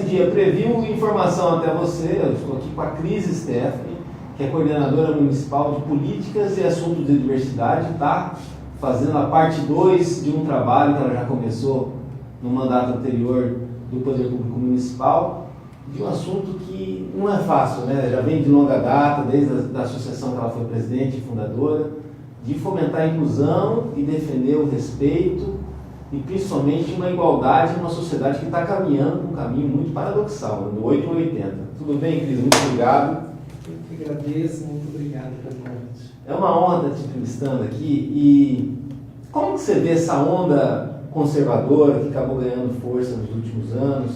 Dia previu informação até você. Eu estou aqui com a Cris Stephanie, que é coordenadora municipal de políticas e assuntos de diversidade, está fazendo a parte 2 de um trabalho que ela já começou no mandato anterior do Poder Público Municipal, de um assunto que não é fácil, né? Já vem de longa data, desde a associação que ela foi presidente e fundadora, de fomentar a inclusão e defender o respeito e principalmente uma igualdade numa sociedade que está caminhando um caminho muito paradoxal, do 8 ao 80. Tudo bem, Cris? Muito obrigado. Eu que agradeço, muito obrigado pelo convite. É uma honra estar te entrevistando aqui. E como que você vê essa onda conservadora que acabou ganhando força nos últimos anos?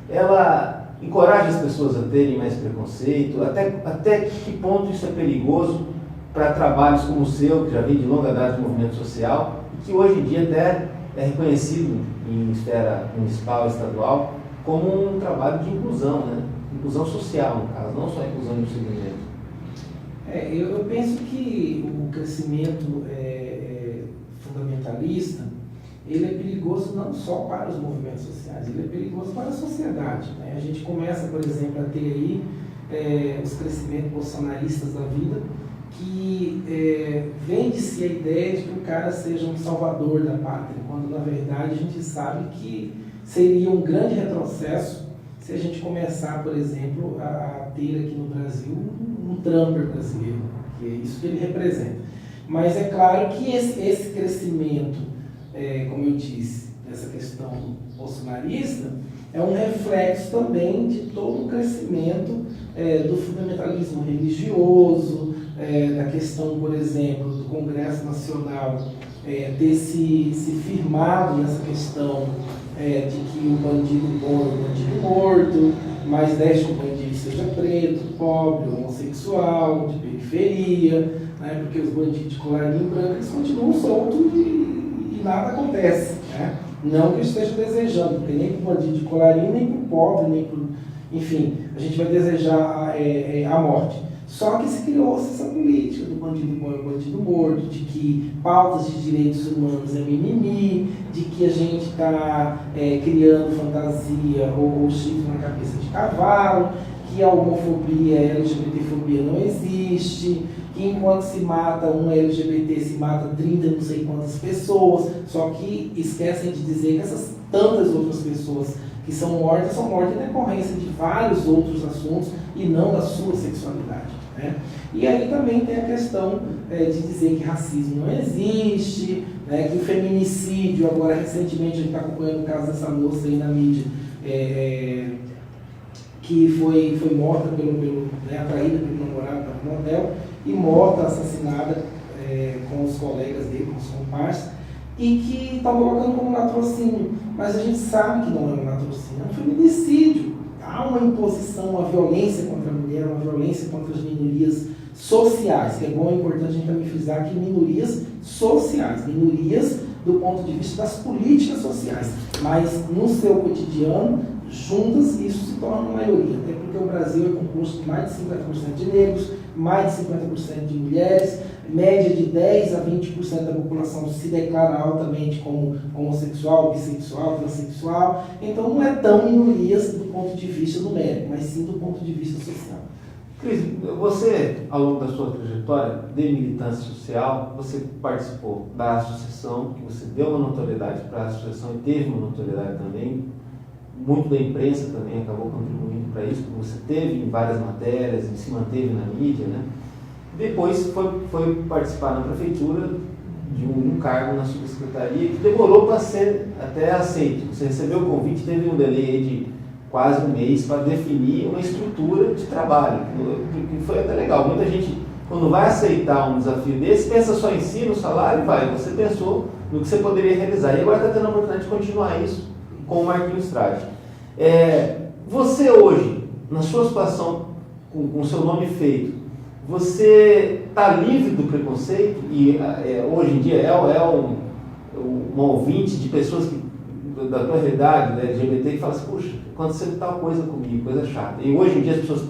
Ela encoraja as pessoas a terem mais preconceito? Até que ponto isso é perigoso para trabalhos como o seu, que já vem de longa data de movimento social, e que hoje em dia até é reconhecido em esfera municipal e estadual como um trabalho de inclusão, né? Inclusão social, no caso, não só inclusão no segmento. Eu penso que o crescimento fundamentalista, ele é perigoso não só para os movimentos sociais, ele é perigoso para a sociedade, né? A gente começa, por exemplo, a ter aí os crescimentos bolsonaristas da vida, que vende-se a ideia de que o cara seja um salvador da pátria, quando na verdade a gente sabe que seria um grande retrocesso se a gente começar, por exemplo, a ter aqui no Brasil um Trumper brasileiro, que é isso que ele representa. Mas é claro que esse crescimento, como eu disse, dessa questão bolsonarista, é um reflexo também de todo o crescimento do fundamentalismo religioso, da questão, por exemplo, do Congresso Nacional ter se firmado nessa questão de que o bandido bom é o bandido morto, mas desde que o bandido seja preto, pobre, homossexual, de periferia, né, porque os bandidos de colarinho branco eles continuam soltos e nada acontece, né? Não que eu esteja desejando, porque nem para o bandido de colarinho, nem para o pobre, nem para... Enfim, a gente vai desejar a morte. Só que se criou essa política do bandido bom e bandido morto, de que pautas de direitos humanos é mimimi, de que a gente está criando fantasia ou chifre na cabeça de cavalo, que a homofobia, a LGBTfobia não existe, que enquanto se mata um LGBT, se mata 30 não sei quantas pessoas, só que esquecem de dizer que essas tantas outras pessoas que são mortas em decorrência de vários outros assuntos e não da sua sexualidade, né? E aí também tem a questão de dizer que racismo não existe, né, que o feminicídio, agora recentemente a gente está acompanhando o caso dessa moça aí na mídia, que foi morta atraída pelo namorado da modelo e morta, assassinada com os colegas dele, com os comparses, e que está colocando como latrocínio. Mas a gente sabe que não é um latrocínio, é um feminicídio. Há uma imposição, uma violência contra a mulher, uma violência contra as minorias sociais, que é bom, é importante a gente também frisar que minorias sociais, minorias do ponto de vista das políticas sociais, mas no seu cotidiano, juntas, isso se torna uma maioria, até porque o Brasil é composto de mais de 50% de negros, mais de 50% de mulheres, média de 10 a 20% da população se declara altamente como homossexual, bissexual, transexual. Então não é tão minorias do ponto de vista numérico, mas sim do ponto de vista social. Cris, você, ao longo da sua trajetória de militância social, você participou da associação, que você deu uma notoriedade para a associação e teve uma notoriedade também, muito da imprensa também acabou contribuindo para isso, porque você teve em várias matérias e se manteve na mídia, né? Depois foi participar na prefeitura de um cargo na subsecretaria que demorou para ser até aceito. Você recebeu o convite, teve um delay de quase um mês para definir uma estrutura de trabalho, que foi até legal. Muita gente, quando vai aceitar um desafio desse, pensa só em si, no salário, vai. Você pensou no que você poderia realizar. E agora está tendo a oportunidade de continuar isso com o Marquinhos Trade. Você hoje, na sua situação, com o seu nome feito, você está livre do preconceito? E hoje em dia é um ouvinte de pessoas da tua realidade, né, LGBT, que fala assim, puxa, aconteceu tal coisa comigo, coisa chata. E hoje em dia as pessoas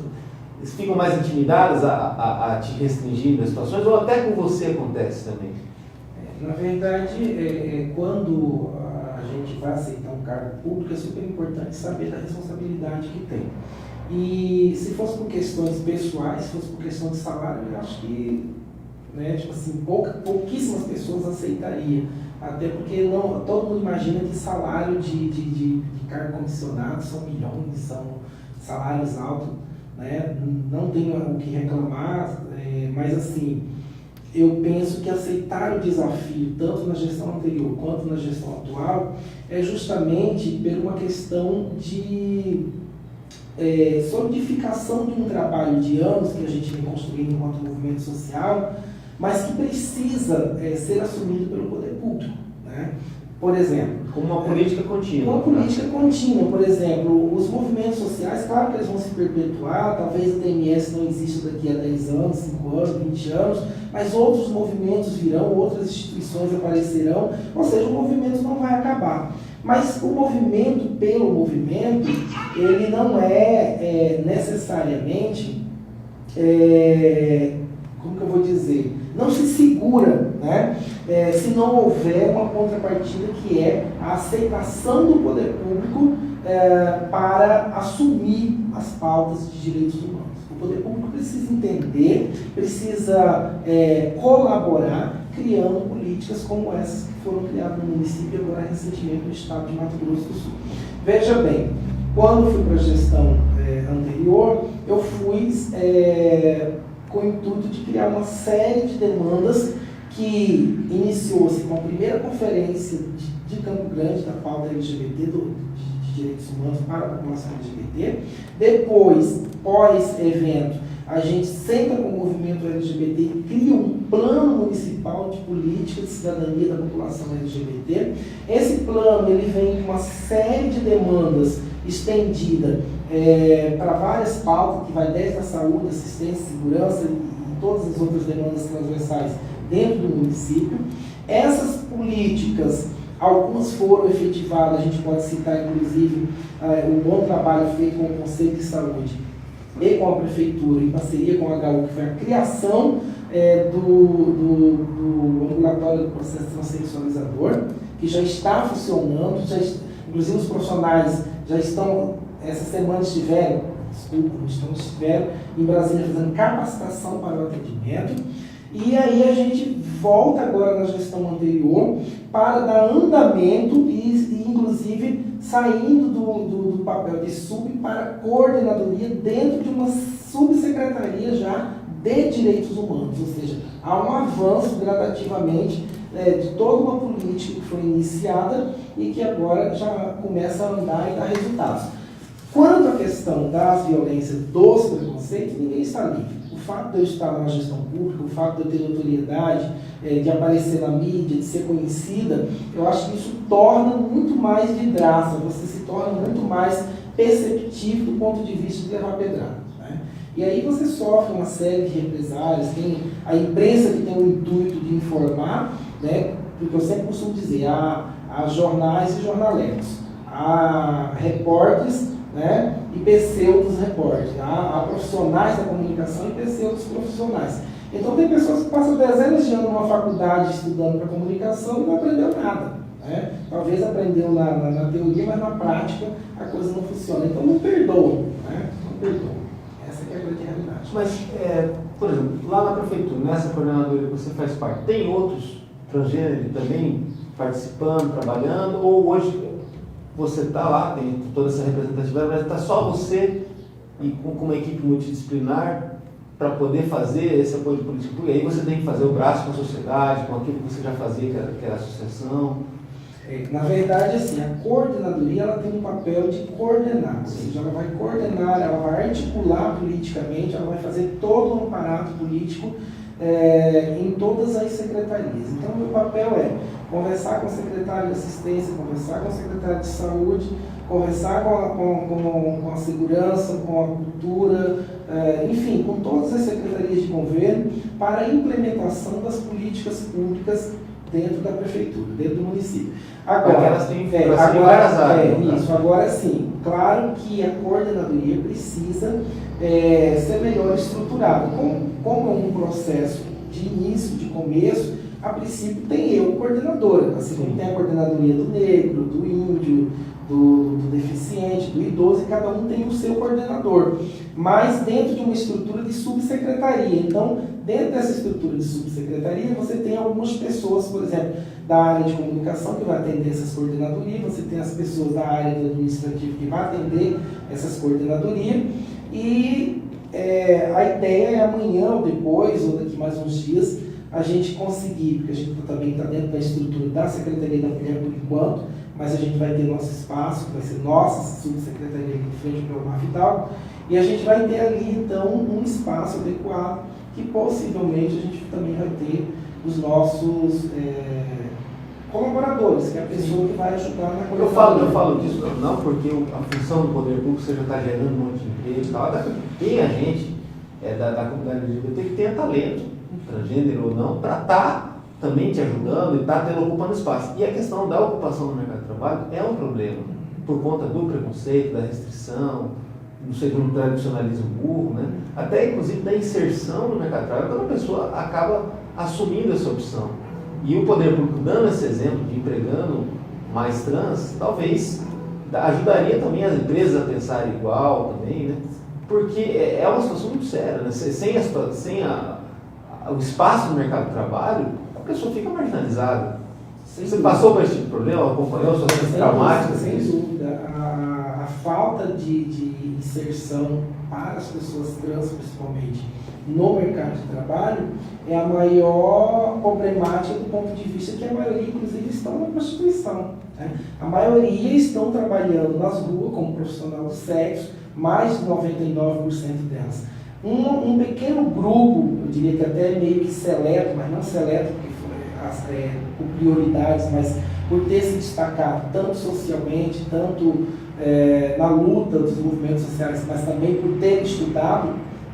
ficam mais intimidadas a te restringir das situações, ou até com você acontece também? Na verdade, quando a gente vai aceitar um cargo público, é super importante saber da responsabilidade que tem. E se fosse por questões pessoais, se fosse por questão de salário, eu acho que, né, tipo assim, pouquíssimas pessoas aceitariam. Até porque todo mundo imagina que salário de cargo comissionado são milhões, são salários altos, né? Não tenho o que reclamar, mas assim, eu penso que aceitar o desafio, tanto na gestão anterior quanto na gestão atual, é justamente por uma questão de solidificação de um trabalho de anos que a gente vem construindo enquanto movimento social, mas que precisa ser assumido pelo poder público, né? Por exemplo... Como uma política contínua. Uma política contínua, por exemplo, os movimentos sociais, claro que eles vão se perpetuar, talvez o TMS não exista daqui a 10 anos, 5 anos, 20 anos, mas outros movimentos virão, outras instituições aparecerão, ou seja, o movimento não vai acabar. Mas o movimento pelo movimento, ele não é necessariamente, como que eu vou dizer, não se segura, né? Se não houver uma contrapartida que é a aceitação do poder público para assumir as pautas de direitos humanos. O poder público precisa entender, precisa colaborar, criando políticas como essas que foram criadas no município agora recentemente no estado de Mato Grosso do Sul. Veja bem, quando fui para a gestão anterior, eu fui com o intuito de criar uma série de demandas que iniciou-se com a primeira conferência de Campo Grande da pauta LGBT, de direitos humanos para a população LGBT. Depois, pós-evento, a gente senta com o movimento LGBT e cria um plano municipal de política de cidadania da população LGBT. Esse plano ele vem com uma série de demandas estendida para várias pautas, que vai desde a saúde, assistência, segurança e todas as outras demandas transversais dentro do município. Essas políticas, algumas foram efetivadas, a gente pode citar inclusive o bom trabalho feito com o Conselho de Saúde e com a Prefeitura, em parceria com a HU, que foi a criação do ambulatório do processo transexualizador, que já está funcionando, inclusive os profissionais já estão, essa semana estiveram em Brasília fazendo capacitação para o atendimento. E aí a gente volta agora na gestão anterior para dar andamento e inclusive saindo do papel de sub para coordenadoria dentro de uma subsecretaria já de direitos humanos, ou seja, há um avanço gradativamente de toda uma política que foi iniciada e que agora já começa a andar e dar resultados. Quanto à questão das violências, dos preconceitos, ninguém está livre. O fato de eu estar na gestão pública, o fato de eu ter notoriedade, de aparecer na mídia, de ser conhecida, eu acho que isso torna muito mais vidraça, você se torna muito mais perceptível do ponto de vista de levar pedrada, né? E aí você sofre uma série de represálias, tem a imprensa que tem o intuito de informar, né? Porque eu sempre costumo dizer, há jornais e jornaleiros, há repórteres, né, e pseudos repórteres, há profissionais da comunicação e pseudos profissionais. Então tem pessoas que passam dezenas de anos numa faculdade estudando para comunicação e não aprendeu nada, né? Talvez aprendeu na teoria, mas na prática a coisa não funciona. Então não perdoa, né? Não perdoa. Essa é a grande realidade. Mas, por exemplo, lá na prefeitura, nessa coordenadoria que você faz parte, tem outros transgêneros também participando, trabalhando, ou hoje você está lá, tem toda essa representatividade, mas está só você e com uma equipe multidisciplinar para poder fazer esse apoio de política pública? Aí você tem que fazer o braço com a sociedade, com aquilo que você já fazia, que era a associação. Na verdade, assim, a coordenadoria ela tem um papel de coordenar, ou seja, ela vai coordenar, ela vai articular politicamente, ela vai fazer todo um aparato político em todas as secretarias. Então, o meu papel é conversar com o secretário de assistência, conversar com o secretário de saúde, conversar com a segurança, com a cultura, enfim, com todas as secretarias de governo para a implementação das políticas públicas dentro da prefeitura, dentro do município. Agora, elas têm isso, agora sim, claro que a coordenadoria precisa ser melhor estruturada. Como é um processo de início, de começo, a princípio tem eu, coordenadora, assim como tem a coordenadoria do negro, do índio, do deficiente, do idoso, e cada um tem o seu coordenador, mas dentro de uma estrutura de subsecretaria. Então, dentro dessa estrutura de subsecretaria, você tem algumas pessoas, por exemplo, da área de comunicação que vai atender essas coordenadorias, você tem as pessoas da área do administrativo que vai atender essas coordenadorias, e a ideia é amanhã ou depois, ou daqui mais uns dias, a gente conseguir, porque a gente também está dentro da estrutura da Secretaria da Mulher por enquanto, mas a gente vai ter nosso espaço, que vai ser nossa subsecretaria em frente ao Mar Vital, e a gente vai ter ali então um espaço adequado, que possivelmente a gente também vai ter os nossos colaboradores, que é a pessoa que vai ajudar na coordenação. Eu falo disso não porque a função do poder público você já está gerando um monte de emprego e tal, até porque tem a gente da comunidade LGBT que tenha talento, transgênero ou não, para estar também te ajudando e estar ocupando espaço. E a questão da ocupação no mercado de trabalho é um problema, por conta do preconceito, da restrição, não sei, do tradicionalismo burro, né? Até inclusive da inserção no mercado de trabalho, quando a pessoa acaba assumindo essa opção. E o poder público dando esse exemplo de empregando mais trans, talvez ajudaria também as empresas a pensarem igual também, né? Porque é uma situação muito séria, né? Sem o espaço no mercado de trabalho, a pessoa fica marginalizada. Você passou por esse tipo de problema, acompanhou situações traumáticas? Sem dúvida. A falta de inserção para as pessoas trans, principalmente, no mercado de trabalho, é a maior problemática do ponto de vista que a maioria, inclusive, estão na prostituição. Né? A maioria estão trabalhando nas ruas como profissional do sexo, mais de 99% delas. Um pequeno grupo, eu diria que até meio que seleto, mas não seleto porque por prioridades, mas por ter se destacado tanto socialmente, tanto na luta dos movimentos sociais, mas também por ter estudado,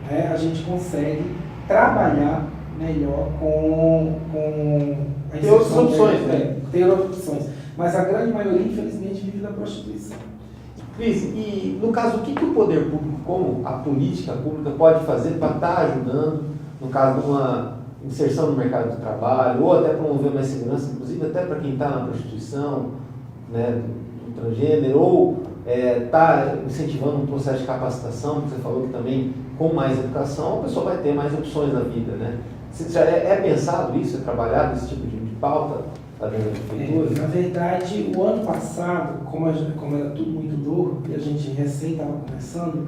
a gente consegue trabalhar melhor com a ter outras opções, né? Ter outras opções. Mas a grande maioria, infelizmente, vive da prostituição. Cris, e no caso, o que o poder público, como a política pública, pode fazer para estar ajudando, no caso de uma inserção no mercado de trabalho, ou até promover mais segurança, inclusive até para quem está na prostituição, né, do transgênero, ou está incentivando um processo de capacitação, que você falou que também, com mais educação, a pessoa vai ter mais opções na vida, né? É pensado isso, é trabalhado esse tipo de pauta? Na verdade, o ano passado, como era tudo muito novo, e a gente recém estava começando...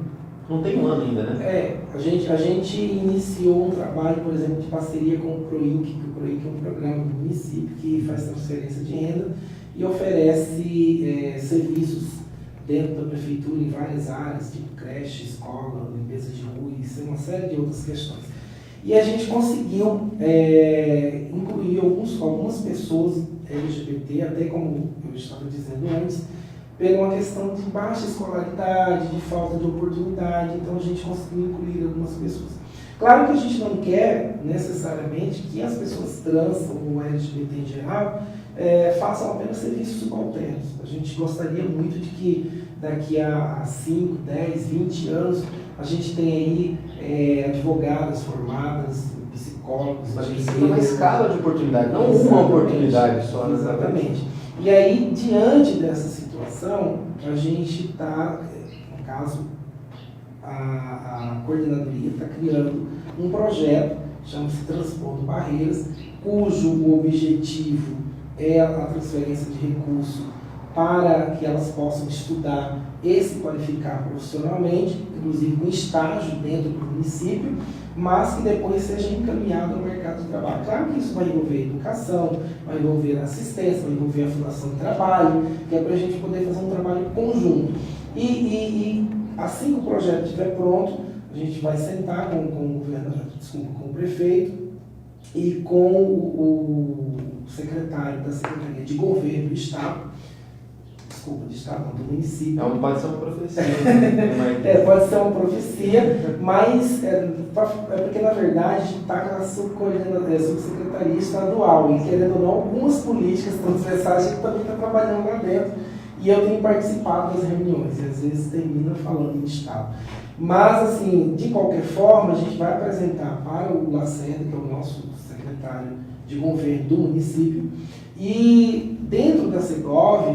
Não tem um ano ainda, né? A gente iniciou um trabalho, por exemplo, de parceria com o PROINC, que o PROINC é um programa do município que faz transferência de renda e oferece serviços dentro da prefeitura em várias áreas, tipo creche, escola, limpeza de rua, e uma série de outras questões. E a gente conseguiu incluir algumas pessoas LGBT, até como eu estava dizendo antes, por uma questão de baixa escolaridade, de falta de oportunidade, então a gente conseguiu incluir algumas pessoas. Claro que a gente não quer necessariamente que as pessoas trans ou LGBT em geral façam apenas serviços subalternos. A gente gostaria muito de que daqui a 5, 10, 20 anos a gente tenha aí advogadas formadas, psicólogos, mas precisa uma escala de oportunidade, não uma oportunidade só. Exatamente. E aí, diante dessa situação, a gente está, no caso, a coordenadoria está criando um projeto, chama-se Transpondo Barreiras, cujo objetivo é a transferência de recursos para que elas possam estudar e se qualificar profissionalmente, inclusive com estágio dentro do município, mas que depois seja encaminhado ao mercado de trabalho. Claro que isso vai envolver educação, vai envolver assistência, vai envolver a fundação de trabalho, que é para a gente poder fazer um trabalho conjunto. E assim que o projeto estiver pronto, a gente vai sentar com o governador, com o prefeito e com o secretário da Secretaria de Governo do Estado, do município. Pode ser uma profecia. Pode ser uma profecia, mas porque, na verdade, a gente está com a subsecretaria estadual e, querendo ou não, algumas políticas transversais a gente também está trabalhando lá dentro. E eu tenho participado das reuniões, e às vezes termina falando em Estado. Mas, assim, de qualquer forma, a gente vai apresentar para o Lacerda, que é o nosso secretário de governo do município. E dentro da Segov,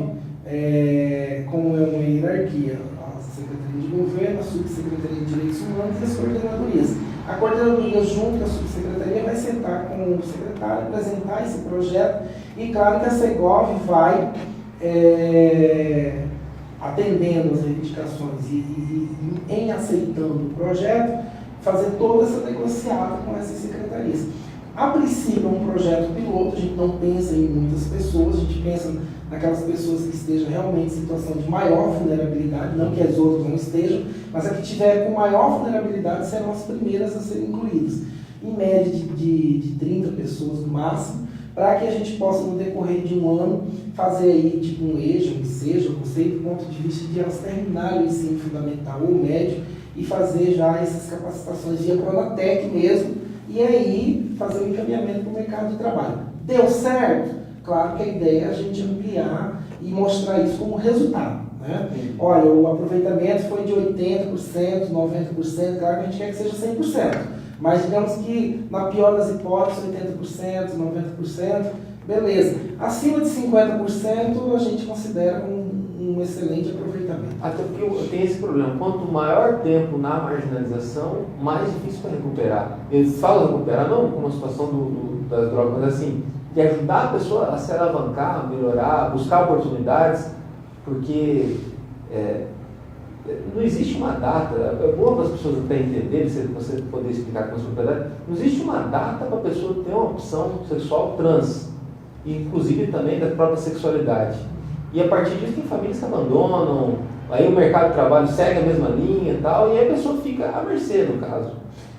como é uma hierarquia, a Secretaria de Governo, a Subsecretaria de Direitos Humanos e as coordenadorias. A coordenadoria, junto com a subsecretaria, vai sentar com o secretário, apresentar esse projeto, e claro que a Segov vai, atendendo as reivindicações e em aceitando o projeto, fazer toda essa negociata com essas secretarias. A princípio é um projeto piloto, a gente não pensa em muitas pessoas, a gente pensa naquelas pessoas que estejam realmente em situação de maior vulnerabilidade, não que as outras não estejam, mas a que tiver com maior vulnerabilidade serão as primeiras a serem incluídas. Em média de 30 pessoas no máximo, para que a gente possa, no decorrer de um ano, fazer aí tipo um EJA, um SEJA, não sei, do ponto de vista de elas terminarem o ensino fundamental ou médio e fazer já essas capacitações via Pronatec mesmo, e aí fazer o encaminhamento para o mercado de trabalho. Deu certo? Claro que a ideia é a gente ampliar e mostrar isso como resultado, né? Olha, o aproveitamento foi de 80%, 90%, claro que a gente quer que seja 100%, mas digamos que na pior das hipóteses, 80%, 90%, beleza. Acima de 50% a gente considera um excelente aproveitamento. Até porque tem esse problema, quanto maior tempo na marginalização, mais difícil para recuperar. Eles falam recuperar não como a situação das drogas, mas assim, de ajudar a pessoa a se alavancar, a melhorar, buscar oportunidades, porque não existe uma data, é bom para as pessoas até entenderem, você poder explicar com a propriedade, não existe uma data para a pessoa ter uma opção sexual trans, inclusive também da própria sexualidade. E a partir disso tem famílias que abandonam, aí o mercado de trabalho segue a mesma linha e tal, e aí a pessoa fica à mercê, no caso.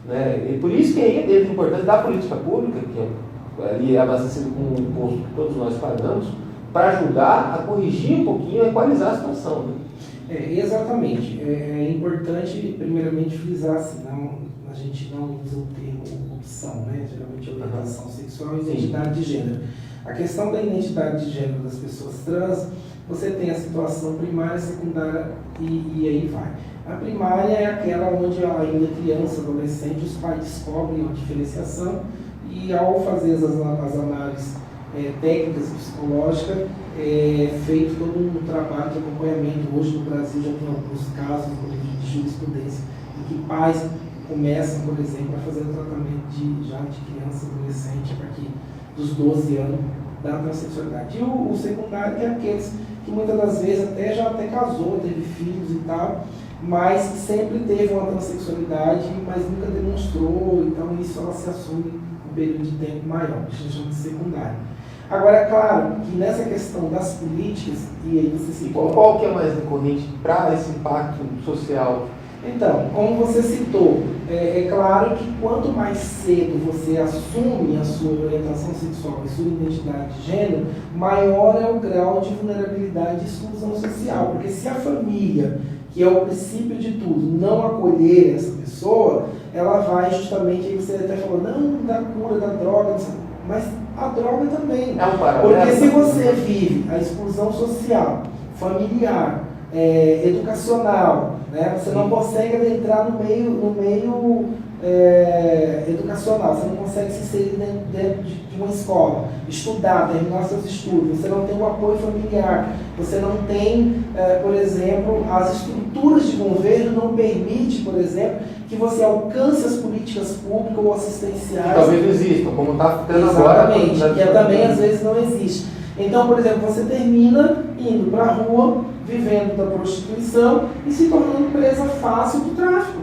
Né? E por isso que aí é a importância da política pública, que ali é abastecido com um imposto que todos nós pagamos, para ajudar a corrigir um pouquinho, a equalizar a situação. Né? Exatamente. É importante, primeiramente, frisar, senão a gente não usa o termo opção, né? Geralmente orientação sexual e identidade de gênero. A questão da identidade de gênero das pessoas trans, você tem a situação primária, secundária e aí vai. A primária é aquela onde ainda criança, adolescente, os pais descobrem a diferenciação e ao fazer as análises técnicas psicológicas, feito todo um trabalho de acompanhamento. Hoje no Brasil já tem alguns casos de jurisprudência em que pais começam, por exemplo, a fazer o tratamento de criança, adolescente, a partir dos 12 anos da transexualidade. E o secundário, que é aqueles que muitas das vezes já casou, teve filhos e tal, mas sempre teve uma transexualidade, mas nunca demonstrou, então isso ela se assume um período de tempo maior, que a gente chama de secundário. Agora, é claro que nessa questão das políticas, e aí você se qual que é mais recorrente para esse impacto social? Então, como você citou, é claro que quanto mais cedo você assume a sua orientação sexual e sua identidade de gênero, maior é o grau de vulnerabilidade e exclusão social. Porque se a família, que é o princípio de tudo, não acolher essa pessoa, ela vai justamente, aí você até falou, não da cura da droga, mas a droga também. É um paralelo. Porque se você vive a exclusão social, familiar, educacional, né? Você não consegue adentrar no meio educacional, você não consegue se inserir dentro de uma escola, estudar, terminar seus estudos, você não tem o apoio familiar, você não tem, por exemplo, as estruturas de governo não permitem, por exemplo, que você alcance as políticas públicas ou assistenciais. Talvez não existam, como está ficando agora. Exatamente, que também às vezes não existe. Então, por exemplo, você termina indo para a rua, vivendo da prostituição e se tornando presa fácil do tráfico.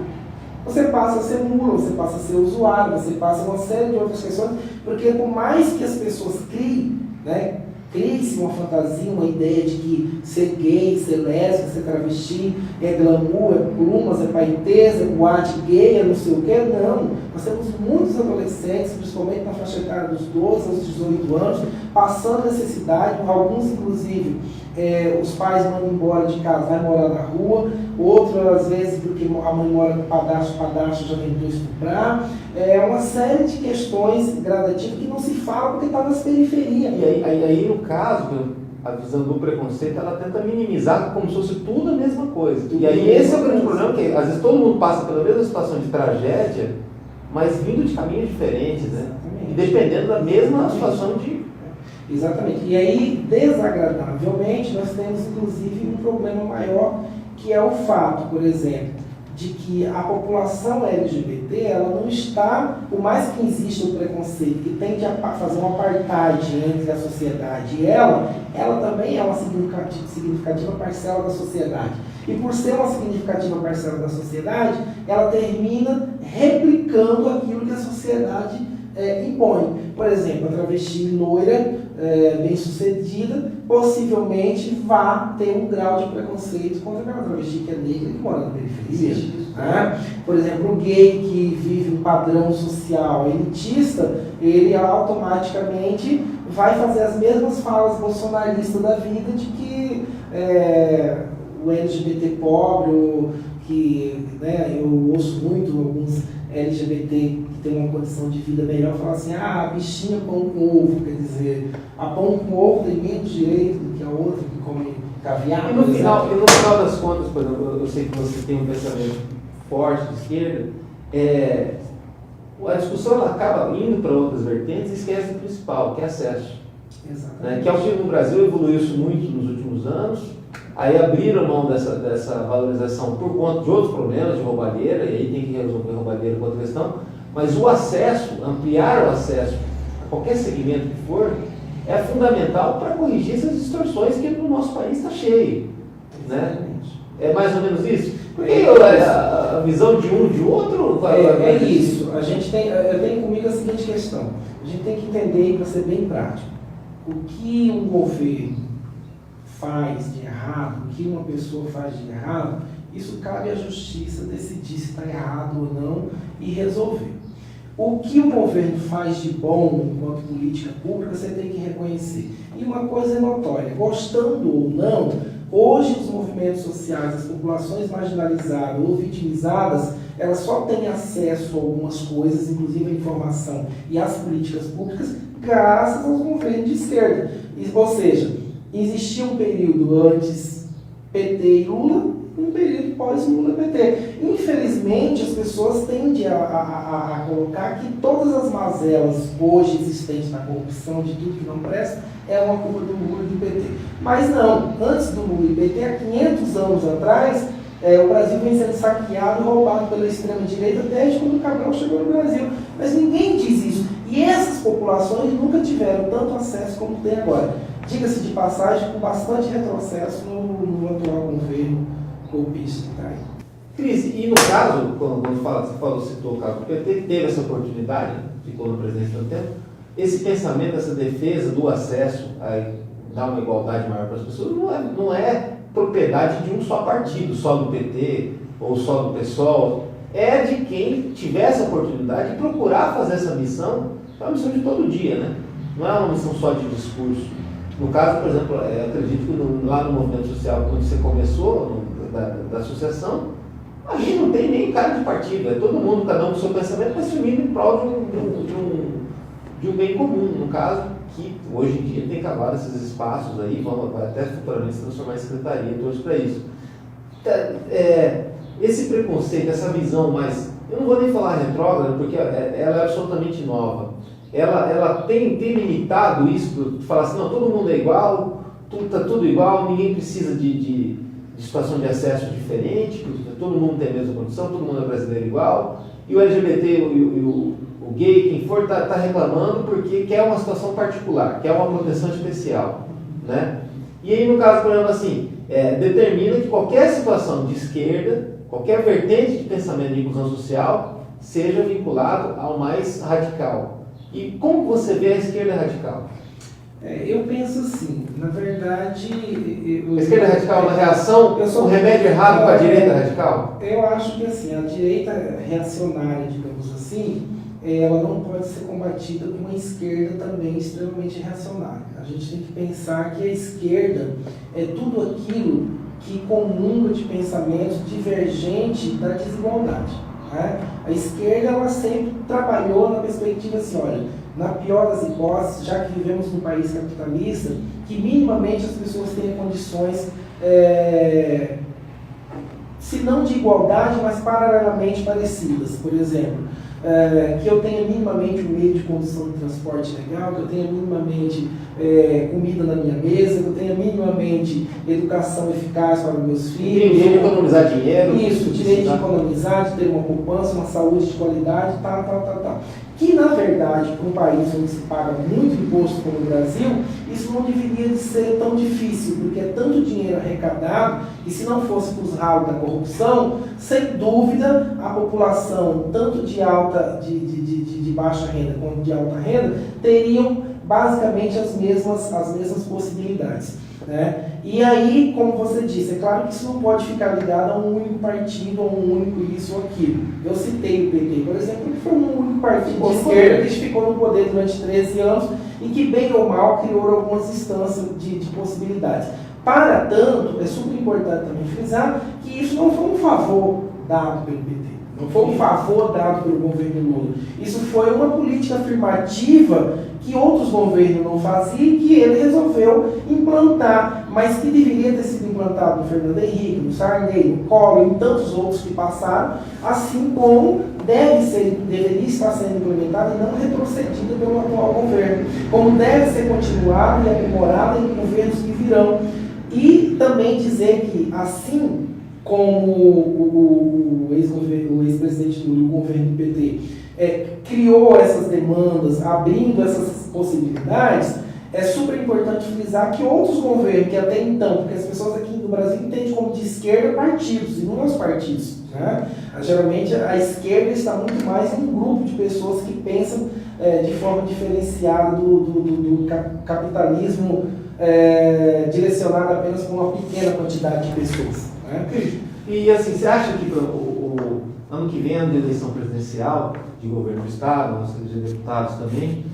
Você passa a ser mula, você passa a ser usuário, você passa uma série de outras questões, porque por mais que as pessoas criem, né, crie-se uma fantasia, uma ideia de que ser gay, ser lésbica, ser travesti é glamour, é plumas, é paeteza, é boate gay, é não sei o que, não. Nós temos muitos adolescentes, principalmente na faixa etária dos 12 aos 18 anos, passando necessidade, alguns inclusive os pais mandam embora de casa, vai morar na rua, outros às vezes porque a mãe mora com o padrasto já tentou estuprar, uma série de questões gradativas que não se fala porque está nas periferias. E aí no caso, a visão do preconceito, ela tenta minimizar como se fosse tudo a mesma coisa. E aí esse é o grande problema, que às vezes todo mundo passa pela mesma situação de tragédia, mas vindo de caminhos diferentes, né? Exatamente. E dependendo da mesma situação de... Exatamente. E aí, desagradavelmente, nós temos inclusive um problema maior, que é o fato, por exemplo, de que a população LGBT, ela não está, por mais que exista o preconceito que tende a fazer um apartheid entre a sociedade e ela também é uma significativa parcela da sociedade. E por ser uma significativa parcela da sociedade, ela termina replicando aquilo que a sociedade impõe. Por exemplo, a travesti loira, bem-sucedida, possivelmente vá ter um grau de preconceito contra aquela travesti que é negra e que mora na periferia. Por exemplo, o gay que vive um padrão social elitista, ele automaticamente vai fazer as mesmas falas bolsonaristas da vida de que o LGBT pobre, ou que eu ouço muito alguns LGBT que tem uma condição de vida melhor, falar assim, a bichinha pão com ovo, quer dizer, a pão com ovo tem menos direito do que a outra que come caviar. E no final das contas, por exemplo, eu sei que você tem um pensamento forte de esquerda, a discussão ela acaba indo para outras vertentes e esquece o principal, que é acesso. Exatamente. Que é o que no Brasil evoluiu-se muito nos últimos anos, aí abriram mão dessa valorização por conta de outros problemas de roubalheira, e aí tem que resolver roubalheira com outra questão, mas o acesso, ampliar o acesso a qualquer segmento que for, é fundamental para corrigir essas distorções que no nosso país está cheio. Né? É mais ou menos isso? Porque a visão de um de outro vai isso. Eu tenho comigo a seguinte questão. A gente tem que entender, para ser bem prático, o que um governo faz de errado, o que uma pessoa faz de errado, isso cabe à justiça decidir se está errado ou não e resolver. O que o governo faz de bom enquanto política pública, você tem que reconhecer. E uma coisa é notória, gostando ou não, hoje os movimentos sociais, as populações marginalizadas ou vitimizadas, elas só têm acesso a algumas coisas, inclusive a informação e às políticas públicas, graças aos governos de esquerda. Ou seja, existia um período antes PT e Lula, um período pós-Lula PT. Infelizmente, as pessoas tendem a colocar que todas as mazelas hoje existentes na corrupção, de tudo que não presta, é uma culpa do Lula e do PT. Mas não, antes do Lula e PT, há 500 anos atrás, o Brasil vem sendo saqueado e roubado pela extrema-direita desde quando o Cabral chegou no Brasil. Mas ninguém diz isso. E essas populações nunca tiveram tanto acesso como tem agora. Diga-se de passagem, com bastante retrocesso no atual governo golpista que está aí. Cris, e no caso, quando você citou o caso do PT, que teve essa oportunidade, ficou no presidente do tempo, esse pensamento, essa defesa do acesso a dar uma igualdade maior para as pessoas, não é propriedade de um só partido, só do PT ou só do PSOL, é de quem tiver essa oportunidade de procurar fazer essa missão, é uma missão de todo dia, né? Não é uma missão só de discurso. No caso, por exemplo, eu acredito que lá no movimento social, quando você começou, da associação, a gente não tem nem cara de partido, é todo mundo, cada um com o seu pensamento, mas se unindo em prol de um bem comum, no caso, que hoje em dia tem cavado esses espaços aí, vai até futuramente se transformar em secretaria, torço para isso. Esse preconceito, essa visão mais, eu não vou nem falar retrógrada, porque ela é absolutamente nova. Ela tem limitado isso, de falar assim, não, todo mundo é igual, está tudo igual, ninguém precisa de situação de acesso diferente, todo mundo tem a mesma condição, todo mundo é brasileiro igual, e o LGBT e o gay, quem for, está reclamando porque quer uma situação particular, quer uma proteção especial. Né? E aí, no caso, por exemplo, assim, determina que qualquer situação de esquerda, qualquer vertente de pensamento de inclusão social, seja vinculado ao mais radical. E como você vê a esquerda radical? Eu penso assim, na verdade... A esquerda radical é uma reação, um remédio errado para a direita radical? Eu acho que assim, a direita reacionária, digamos assim, ela não pode ser combatida com uma esquerda também extremamente reacionária. A gente tem que pensar que a esquerda é tudo aquilo que comunga de pensamento divergente da desigualdade. Né? A esquerda ela sempre trabalhou na perspectiva assim, olha, na pior das hipóteses, já que vivemos num país capitalista, que minimamente as pessoas tenham condições, se não de igualdade, mas paralelamente parecidas. Por exemplo, que eu tenha minimamente um meio de condução de transporte legal, que eu tenha minimamente comida na minha mesa, que eu tenha minimamente educação eficaz para os meus filhos. Tem direito de economizar dinheiro. Isso, direito de economizar, de ter uma poupança, uma saúde de qualidade, tal. Que, na verdade, para um país onde se paga muito imposto como o Brasil, isso não deveria de ser tão difícil, porque é tanto dinheiro arrecadado, e se não fosse para os ralos da corrupção, sem dúvida, a população, tanto de baixa renda quanto de alta renda, teriam basicamente as mesmas possibilidades. Né? E aí, como você disse, é claro que isso não pode ficar ligado a um único partido, a um único isso ou aquilo. Eu citei o PT, por exemplo, que foi um único partido de esquerda que ficou no poder durante 13 anos e que, bem ou mal, criou algumas instâncias de possibilidades. Para tanto, é super importante também frisar que isso não foi um favor dado pelo PT. Não foi um favor dado pelo governo Lula. Isso foi uma política afirmativa que outros governos não faziam e que ele resolveu implantar, mas que deveria ter sido implantado no Fernando Henrique, no Sarney, no Collor e em tantos outros que passaram, assim como deveria estar sendo implementado e não retrocedido pelo atual governo, como deve ser continuado e aprimorado em governos que virão. E também dizer que, assim como o ex-presidente Lula e o governo do PT criou essas demandas, abrindo essas possibilidades, é super importante frisar que outros governos, que até então, porque as pessoas aqui no Brasil entendem como de esquerda partidos, e não os partidos. Né? Geralmente a esquerda está muito mais em um grupo de pessoas que pensam de forma diferenciada do capitalismo direcionado apenas para uma pequena quantidade de pessoas. Né? E assim, você acha que o ano que vem, ano de eleição presidencial, de governo do Estado, nossa de deputados também,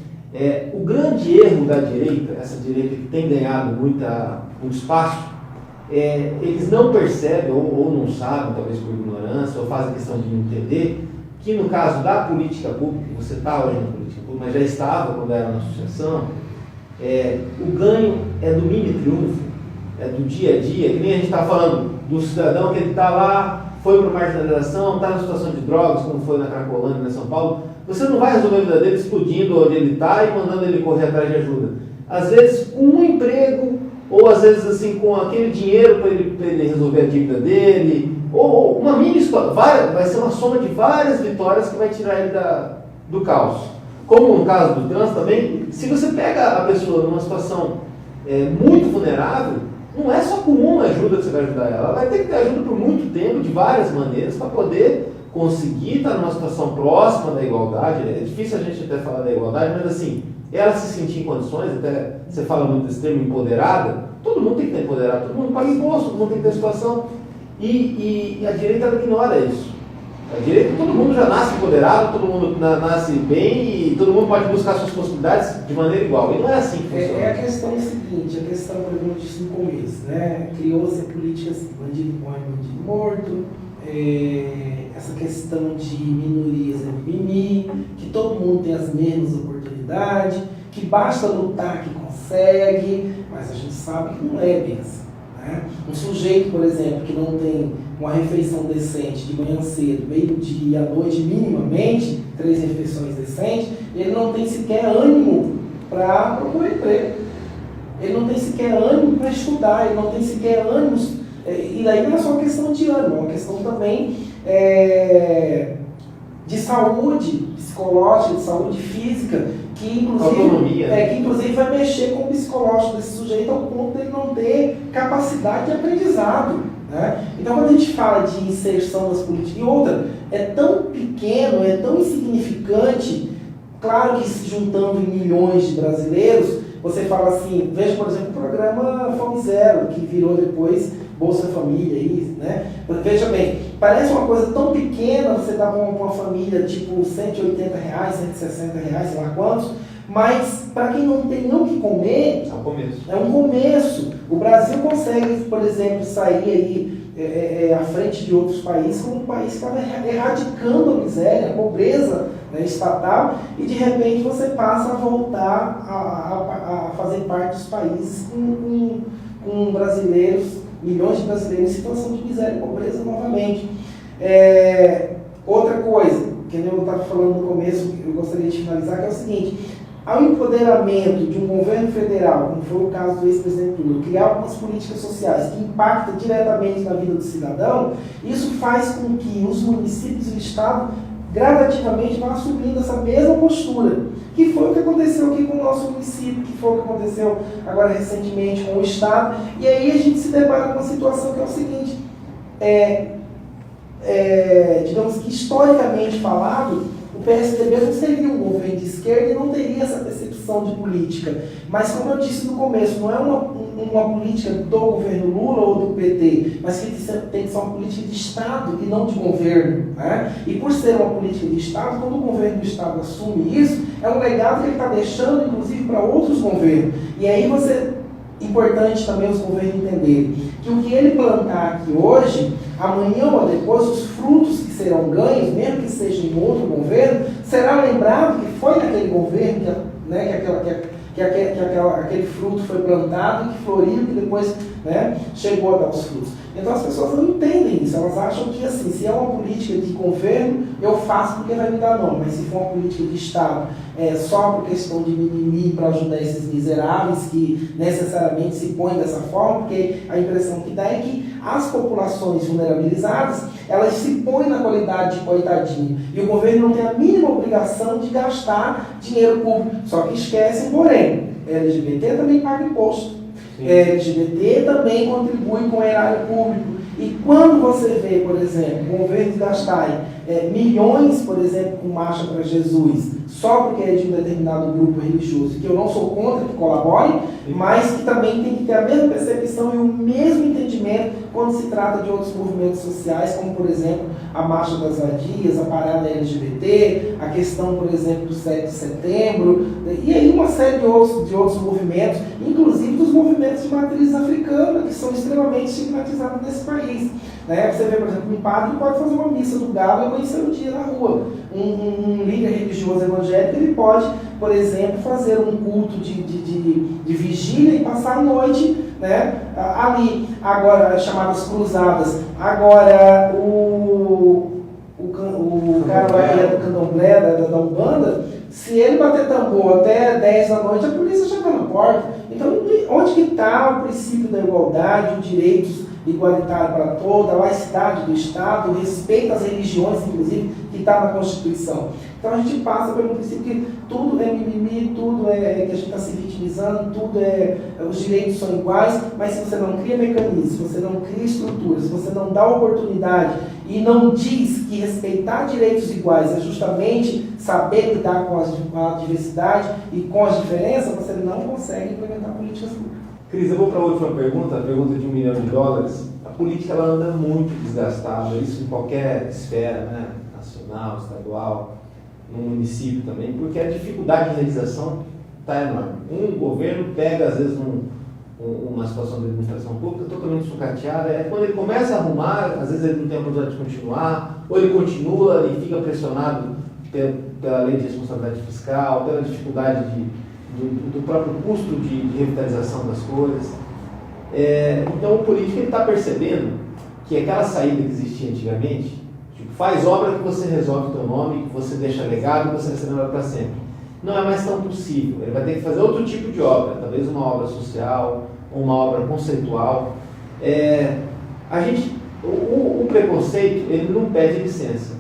o grande erro da direita, essa direita que tem ganhado muito espaço, eles não percebem, ou não sabem, talvez por ignorância, ou fazem questão de não entender, que no caso da política pública, você está hoje na política pública, mas já estava quando era na associação, o ganho é do mini triunfo, é do dia a dia, que nem a gente está falando do cidadão que ele está lá, foi para a marginalização, está na situação de drogas, como foi na Cracolândia, na São Paulo. Você não vai resolver a vida dele explodindo onde ele está e mandando ele correr atrás de ajuda. Às vezes, com um emprego, ou às vezes assim, com aquele dinheiro para ele resolver a dívida dele, ou uma mini história, vai ser uma soma de várias vitórias que vai tirar ele do caos. Como no caso do trânsito também, se você pega a pessoa numa situação muito vulnerável, não é só com uma ajuda que você vai ajudar ela vai ter que ter ajuda por muito tempo, de várias maneiras, para poder conseguir estar numa situação próxima da igualdade. É difícil a gente até falar da igualdade, mas assim, ela se sentir em condições, até você fala muito desse termo empoderada, todo mundo tem que estar empoderado, todo mundo paga imposto, todo mundo tem que ter situação, e a direita ela ignora isso. A direita, todo mundo já nasce empoderado, todo mundo nasce bem e todo mundo pode buscar suas possibilidades de maneira igual. E não é assim que funciona. A questão seguinte, a questão, por exemplo, disse no começo, né? Criou-se políticas bandido morre, bandido morto, essa questão de minorias é mimimi, que todo mundo tem as mesmas oportunidades, que basta lutar que consegue, mas a gente sabe que não é bem assim. Né? Um sujeito, por exemplo, que não tem uma refeição decente de manhã cedo, meio-dia e à noite, minimamente, 3 refeições decentes, ele não tem sequer ânimo para procurar emprego. Ele não tem sequer ânimo para estudar, ele não tem sequer ânimo. E daí não é só uma questão de ânimo, é uma questão também de saúde psicológica, de saúde física, que inclusive vai mexer com o psicológico desse sujeito ao ponto de ele não ter capacidade de aprendizado. Né? Então, quando a gente fala de inserção das políticas, e outra, é tão pequeno, é tão insignificante, claro que se juntando em milhões de brasileiros, você fala assim, veja, por exemplo, o programa Fome Zero, que virou depois Bolsa Família, né? Veja bem, parece uma coisa tão pequena, você dá para uma família tipo R$180, R$160, sei lá quantos, mas para quem não tem nem o que comer, é um começo. O Brasil consegue, por exemplo, sair aí à frente de outros países como um país que estava erradicando a miséria, a pobreza, né, estatal, e de repente você passa a voltar a fazer parte dos países com brasileiros, milhões de brasileiros em situação de miséria e pobreza novamente. Outra coisa, que eu estava falando no começo, eu gostaria de finalizar, que é o seguinte: ao empoderamento de um governo federal, como foi o caso do ex-presidente Lula, criar algumas políticas sociais que impactam diretamente na vida do cidadão, isso faz com que os municípios e o Estado gradativamente vão assumindo essa mesma postura, que foi o que aconteceu aqui com o nosso município, que foi o que aconteceu agora recentemente com o Estado. E aí a gente se depara com uma situação que é o seguinte: digamos que historicamente falado, o PSDB não seria um governo de esquerda e não teria essa percepção de política. Mas, como eu disse no começo, não é uma política do governo Lula ou do PT, mas que tem que ser uma política de Estado e não de governo. Né? E por ser uma política de Estado, quando o governo do Estado assume isso, é um legado que ele está deixando, inclusive, para outros governos. E aí importante também os governos entenderem que o que ele plantar aqui hoje, amanhã ou depois, os frutos que serão ganhos, mesmo que seja em outro governo, será lembrado que foi naquele governo que aquele fruto foi plantado, que floriu, que depois, né, chegou a dar os frutos. Então as pessoas não entendem isso, elas acham que assim, se é uma política de governo, eu faço porque vai me dar nome, mas se for uma política de Estado, só por questão de mimimi para ajudar esses miseráveis que necessariamente se põem dessa forma, porque a impressão que dá é que as populações vulnerabilizadas, elas se põem na qualidade de coitadinho, e o governo não tem a mínima obrigação de gastar dinheiro público, só que esquecem, porém, LGBT também paga imposto. LGBT também contribui com o erário público. E quando você vê, por exemplo, governos gastarem milhões, por exemplo, com Marcha para Jesus, só porque é de um determinado grupo religioso, que eu não sou contra que colabore, mas que também tem que ter a mesma percepção e o mesmo entendimento quando se trata de outros movimentos sociais, como, por exemplo, a Marcha das Vadias, a Parada LGBT, a questão, por exemplo, do 7 de setembro, e aí uma série de outros movimentos, inclusive dos movimentos de matriz africana, que são extremamente estigmatizados nesse país. Né? Você vê, por exemplo, um padre pode fazer uma missa do galo e amanhecer o dia na rua. Um líder religioso evangélico, ele pode, por exemplo, fazer um culto de vigília e passar a noite, né, ali. Agora, chamadas cruzadas. Agora, o cara lá que é do candomblé, da Umbanda, se ele bater tambor até 10 da noite, a polícia já está na porta. Então, onde que está o princípio da igualdade, o direito igualitário para toda, a laicidade do Estado, o respeito às religiões, inclusive, que está na Constituição? Então a gente passa pelo princípio que tudo é mimimi, tudo é que a gente está se vitimizando, os direitos são iguais, mas se você não cria mecanismos, se você não cria estruturas, se você não dá oportunidade e não diz que respeitar direitos iguais é justamente saber lidar com a diversidade e com as diferenças, você não consegue implementar políticas públicas. Cris, eu vou para a última pergunta, a pergunta de $1 milhão. A política ela anda muito desgastada, isso em qualquer esfera, né? Nacional, estadual, no município também, porque a dificuldade de realização está enorme. Um governo pega, às vezes, uma situação de administração pública totalmente sucateada, quando ele começa a arrumar, às vezes ele não tem a oportunidade de continuar, ou ele continua e fica pressionado pela lei de responsabilidade fiscal, pela dificuldade do próprio custo de revitalização das coisas. Então o político está percebendo que aquela saída que existia antigamente, tipo, faz obra que você resolve o teu nome, que você deixa legado, que você recebe ela para sempre, não é mais tão possível. Ele vai ter que fazer outro tipo de obra, talvez uma obra social, ou uma obra conceitual. O preconceito, ele não pede licença,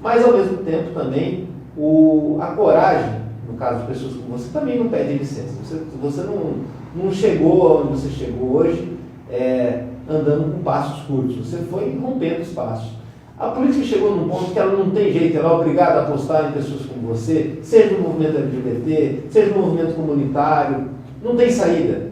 mas ao mesmo tempo também a coragem, no caso de pessoas como você, também não pede licença. Você não chegou onde você chegou hoje andando com passos curtos, você foi rompendo os passos. A política chegou num ponto que ela não tem jeito, ela é obrigada a apostar em pessoas como você, seja no movimento LGBT, seja no movimento comunitário, não tem saída.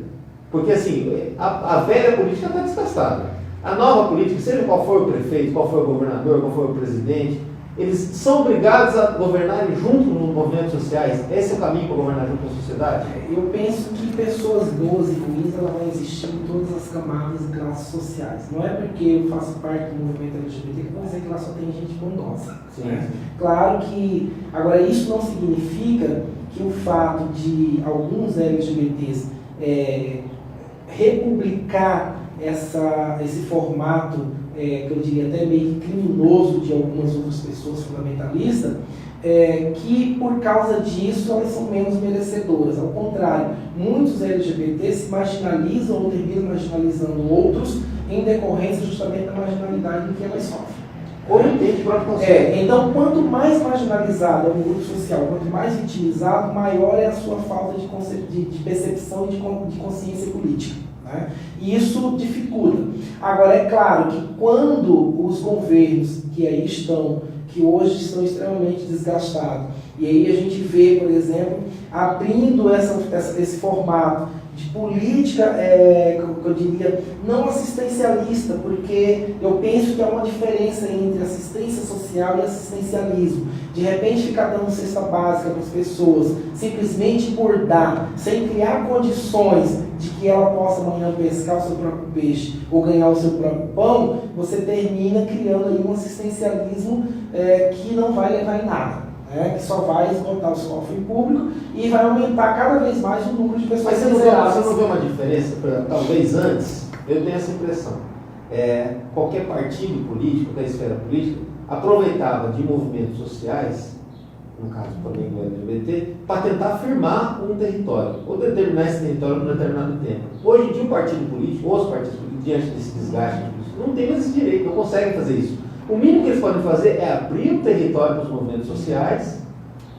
Porque assim, a velha política está desgastada. A nova política, seja qual for o prefeito, qual for o governador, qual for o presidente, eles são obrigados a governarem junto nos movimentos sociais. Esse é o caminho para governar junto com a sociedade? Eu penso que pessoas boas e ruins elas vão existir em todas as camadas e classes sociais. Não é porque eu faço parte do movimento LGBT que eu vou dizer que lá só tem gente bondosa. Sim. Né? Claro que, agora, isso não significa que o fato de alguns LGBTs republicar esse formato que eu diria até meio criminoso de algumas outras pessoas fundamentalistas, que por causa disso elas são menos merecedoras. Ao contrário, muitos LGBT se marginalizam ou terminam marginalizando outros em decorrência justamente da marginalidade em que elas sofrem. Então, quanto mais marginalizado é o grupo social, quanto mais vitimizado, maior é a sua falta de percepção e de consciência política. Né? E isso dificulta. Agora, é claro que quando os governos que aí estão, que hoje estão extremamente desgastados, e aí a gente vê, por exemplo, abrindo esse formato de política, eu diria, não assistencialista, porque eu penso que há uma diferença entre assistência social e assistencialismo. De repente ficar dando cesta básica para as pessoas, simplesmente por dar, sem criar condições de que ela possa amanhã pescar o seu próprio peixe ou ganhar o seu próprio pão, você termina criando aí um assistencialismo que não vai levar em nada. Que só vai esgotar os cofres públicos e vai aumentar cada vez mais o número de pessoas. Mas você não vê uma diferença? Talvez antes, eu tenho essa impressão. Qualquer partido político, da esfera política, aproveitava de movimentos sociais, no caso também do LGBT, para tentar afirmar um território, ou determinar esse território por um determinado tempo. Hoje em dia, o partido político, ou os partidos políticos, diante desse desgaste, não tem mais esse direito, não conseguem fazer isso. O mínimo que eles podem fazer é abrir o território para os movimentos sociais,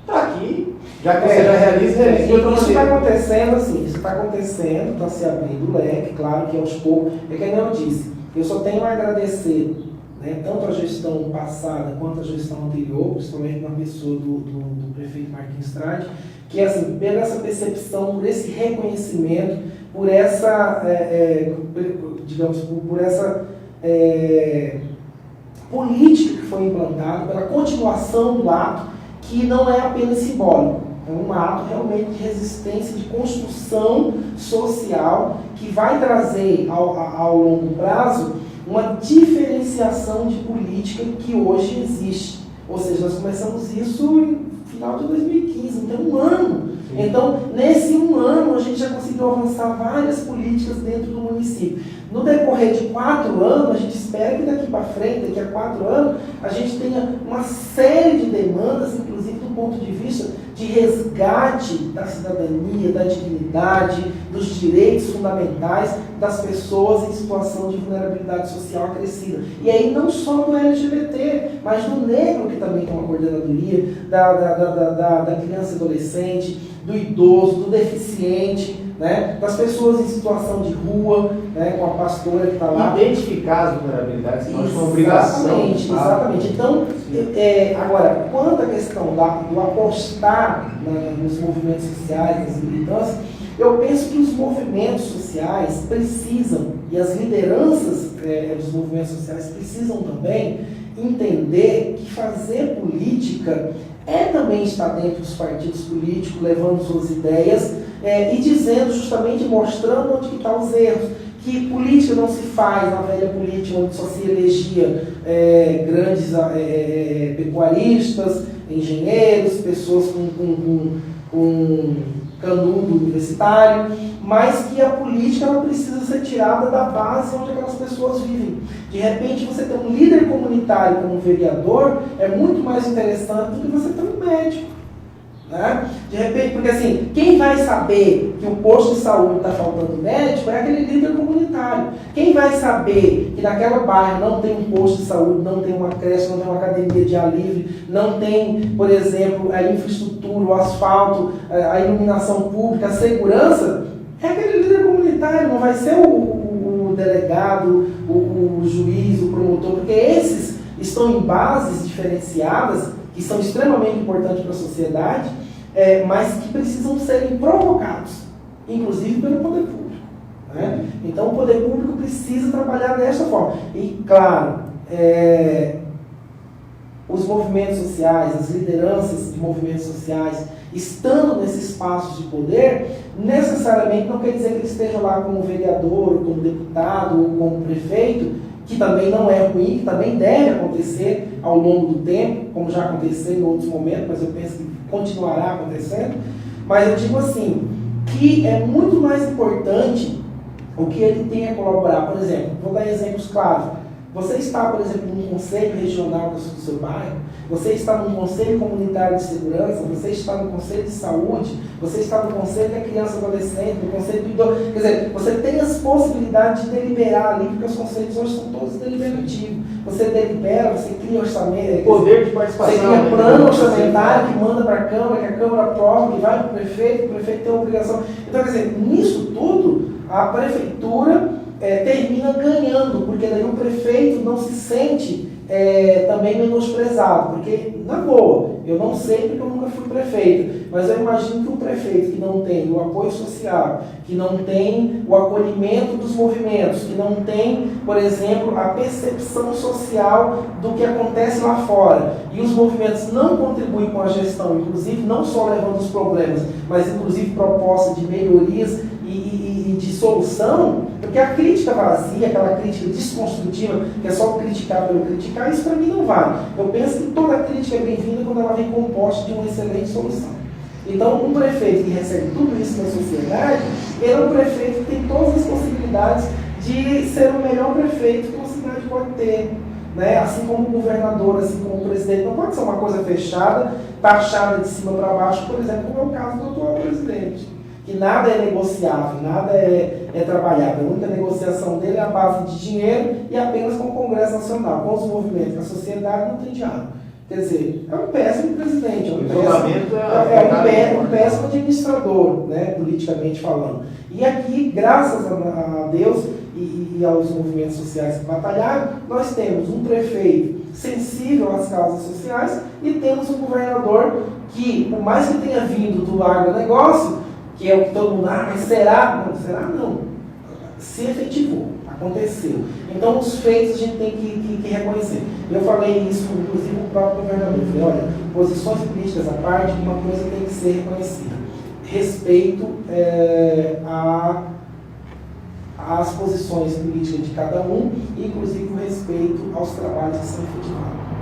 para que, já que você já realiza de outra maneira. Isso está acontecendo assim, isso está acontecendo, está se abrindo o leque, claro que aos poucos, que nem eu disse, eu só tenho a agradecer, né, tanto a gestão passada quanto a gestão anterior, principalmente na pessoa do prefeito Marquinhos Trade, que assim, pela essa percepção, por esse reconhecimento, por essa, digamos, por essa política que foi implantada, pela continuação do ato, que não é apenas simbólico, é um ato realmente de resistência, de construção social, que vai trazer ao longo prazo uma diferenciação de política que hoje existe. Ou seja, nós começamos isso no final de 2015, então um ano. Sim. Então, nesse um ano, a gente já conseguiu avançar várias políticas dentro do município. No decorrer de 4 anos, a gente espera que daqui para frente, daqui a 4 anos, a gente tenha uma série de demandas, inclusive do ponto de vista de resgate da cidadania, da dignidade, dos direitos fundamentais das pessoas em situação de vulnerabilidade social acrescida. E aí não só do LGBT, mas do negro, que também tem uma coordenadoria, da criança e adolescente, do idoso, do deficiente, né, das pessoas em situação de rua, né, com a pastora que está lá. Identificar as vulnerabilidades, que é uma obrigação. Exatamente. Então, agora, quanto à questão do apostar nos movimentos sociais, nas militâncias, eu penso que os movimentos sociais precisam, e as lideranças dos movimentos sociais precisam também entender que fazer política também estar dentro dos partidos políticos, levando suas ideias e dizendo, justamente mostrando onde que estão os erros. Que política não se faz na velha política, onde só se elegia grandes pecuaristas, engenheiros, pessoas com canudo universitário, mas que a política ela precisa ser tirada da base onde aquelas pessoas vivem. De repente, você ter um líder comunitário como um vereador é muito mais interessante do que você ter um médico. Né? De repente, porque assim, quem vai saber que o posto de saúde está faltando médico é aquele líder comunitário. Quem vai saber que naquela bairro não tem um posto de saúde, não tem uma creche, não tem uma academia de ar livre, não tem, por exemplo, a infraestrutura, o asfalto, a iluminação pública, a segurança, é aquele líder comunitário, não vai ser o delegado, o juiz, o promotor, porque esses estão em bases diferenciadas, que são extremamente importantes para a sociedade, mas que precisam serem provocados, inclusive pelo poder público. Né? Então, o poder público precisa trabalhar dessa forma. E, claro, os movimentos sociais, as lideranças de movimentos sociais, estando nesses espaços de poder, necessariamente não quer dizer que ele esteja lá como vereador, como deputado, ou como prefeito, que também não é ruim, que também deve acontecer ao longo do tempo, como já aconteceu em outros momentos, mas eu penso que continuará acontecendo. Mas eu digo assim, que é muito mais importante o que ele tem a colaborar. Por exemplo, vou dar exemplos claros. Você está, por exemplo, num conselho regional do seu bairro, você está num conselho comunitário de segurança, você está no conselho de saúde, você está no conselho da criança e adolescente, no conselho do idoso. Quer dizer, você tem as possibilidades de deliberar ali, porque os conselhos hoje são todos deliberativos. Você delibera, você cria orçamento. Poder de participação. Você cria plano orçamentário que manda para a Câmara, que a Câmara aprova, que vai para o prefeito tem a obrigação. Então, quer dizer, nisso tudo, a prefeitura termina ganhando, porque daí o prefeito não se sente também menosprezado, porque, na boa, eu não sei porque eu nunca fui prefeito, mas eu imagino que um prefeito que não tem o apoio social, que não tem o acolhimento dos movimentos, que não tem, por exemplo, a percepção social do que acontece lá fora, e os movimentos não contribuem com a gestão, inclusive não só levando os problemas, mas inclusive propostas de melhorias e de solução, porque a crítica vazia, aquela crítica desconstrutiva, que é só criticar pelo criticar, isso para mim não vale. Eu penso que toda crítica é bem-vinda quando ela vem composta de uma excelente solução. Então, um prefeito que recebe tudo isso na sociedade, ele é um prefeito que tem todas as possibilidades de ser o melhor prefeito que uma cidade pode ter. Né? Assim como o governador, assim como o presidente, não pode ser uma coisa fechada, taxada de cima para baixo, por exemplo, como é o caso do atual presidente. Que nada é negociável, nada é trabalhável. A única negociação dele é a base de dinheiro e apenas com o Congresso Nacional. Com os movimentos da sociedade não tem diálogo. Quer dizer, é um péssimo presidente, é um péssimo administrador, né, politicamente falando. E aqui, graças a Deus e aos movimentos sociais que batalharam, nós temos um prefeito sensível às causas sociais e temos um governador que, por mais que tenha vindo do agronegócio, que é o que todo mundo, mas será? Não, será não. Se efetivou, aconteceu. Então, os feitos a gente tem que reconhecer. Eu falei isso, inclusive, o próprio governador. Eu falei, olha, posições políticas à parte, uma coisa tem que ser reconhecida. Respeito às posições políticas de cada um, inclusive o respeito aos trabalhos que são efetivados.